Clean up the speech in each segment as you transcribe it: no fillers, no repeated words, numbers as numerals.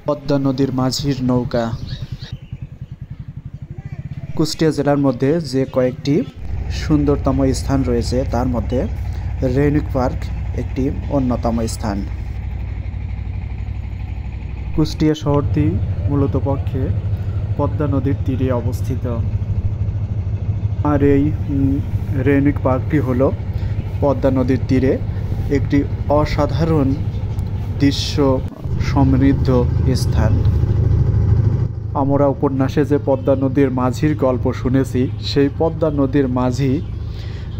পদ্মা নদীর মাঝির নৌকা। কুষ্টিয়া জেলার মধ্যে যে কয়েকটি সুন্দরতম স্থান রয়েছে তার মধ্যে রেইনিক পার্ক একটি অন্যতম স্থান। কুষ্টিয়া শহরটি মূলত পক্ষে পদ্মা নদীর তীরে অবস্থিত, আর এই রেইনিক পার্কটি হলো পদ্মা নদীর তীরে একটি অসাধারণ দৃশ্য সমৃদ্ধ স্থান। আমরা উপন্যাসে যে পদ্মা নদীর মাঝির গল্প শুনেছি, সেই পদ্মা নদীর মাঝি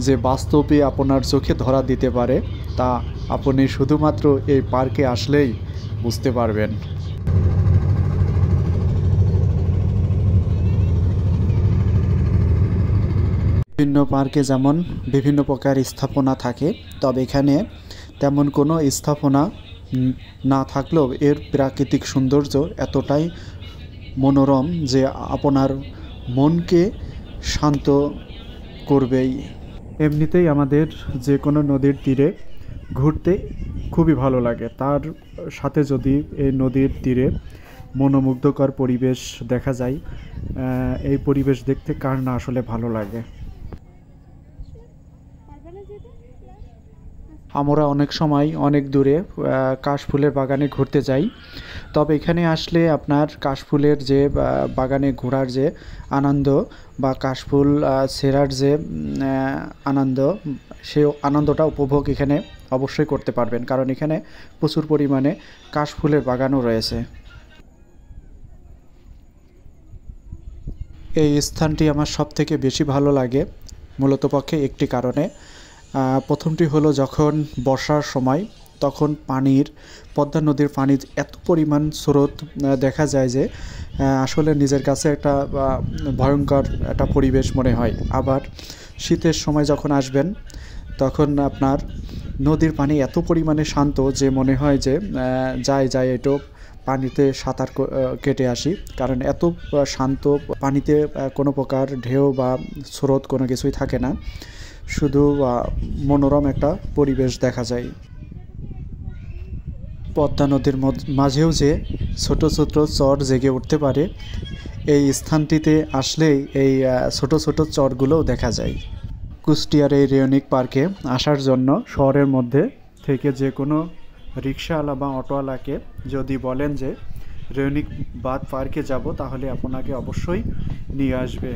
যে বাস্তবে আপনার চোখে ধরা দিতে পারে তা আপনি শুধুমাত্র এই পার্কে আসলেই বুঝতে পারবেন। বিভিন্ন পার্কে যেমন বিভিন্ন প্রকার স্থাপনা থাকে, তবে এখানে তেমন কোনো স্থাপনা না থাকলেও এর প্রাকৃতিক সৌন্দর্য এতটাই মনোরম যে আপনার মনকে শান্ত করবেই। এমনিতেই আমাদের যে কোনো নদীর তীরে ঘুরতে খুবই ভালো লাগে, তার সাথে যদি এই নদীর তীরে মনোমুগ্ধকর পরিবেশ দেখা যায়, এই পরিবেশ দেখতে কার না আসলে ভালো লাগে। আমরা অনেক সময় অনেক দূরে কাশফুলের বাগানে ঘুরতে যাই, তবে এখানে আসলে আপনার কাশফুলের যে বাগানে ঘোরার যে আনন্দ বা কাশফুল ছেঁড়ার যে আনন্দ, সেই আনন্দটা উপভোগ এখানে অবশ্যই করতে পারবেন, কারণ এখানে প্রচুর পরিমাণে কাশফুলের বাগানও রয়েছে। এই স্থানটি আমার সবথেকে বেশি ভালো লাগে মূলত পক্ষে একটি কারণে। প্রথমটি হলো যখন বর্ষার সময় তখন পদ্মা নদীর পানির এত পরিমাণ স্রোত দেখা যায় যে আসলে নিজের কাছে একটা ভয়ঙ্কর একটা পরিবেশ মনে হয়। আবার শীতের সময় যখন আসবেন তখন আপনার নদীর পানি এত পরিমাণে শান্ত যে মনে হয় যে যাই একটু পানিতে সাঁতার কেটে আসি, কারণ এত শান্ত পানিতে কোনো প্রকার ঢেউ বা স্রোত কোনো কিছুই থাকে না, শুধু মনোরম একটা পরিবেশ দেখা যায়। পদ্মা নদীর মাঝেও যে ছোট ছোট চর জেগে উঠতে পারে, এই স্থানটিতে আসলেই এই ছোট ছোট চরগুলোও দেখা যায়। কুষ্টিয়ার এই রেইনিক পার্কে আসার জন্য শহরের মধ্যে থেকে যে কোনো রিক্সাওয়ালা বা অটোওয়ালাকে যদি বলেন যে রেইনিক পার্কে যাব, তাহলে আপনাকে অবশ্যই নিয়ে আসবে।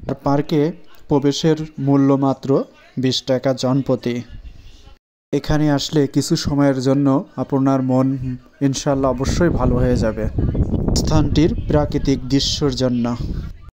আর পার্কে প্রবেশের মূল্য মাত্র 20 টাকা জনপ্রতি। এখানে আসলে কিছু সময়ের জন্য আপনার মন ইনশাল্লাহ অবশ্যই ভালো হয়ে যাবে স্থানটির প্রাকৃতিক দৃশ্যের জন্য।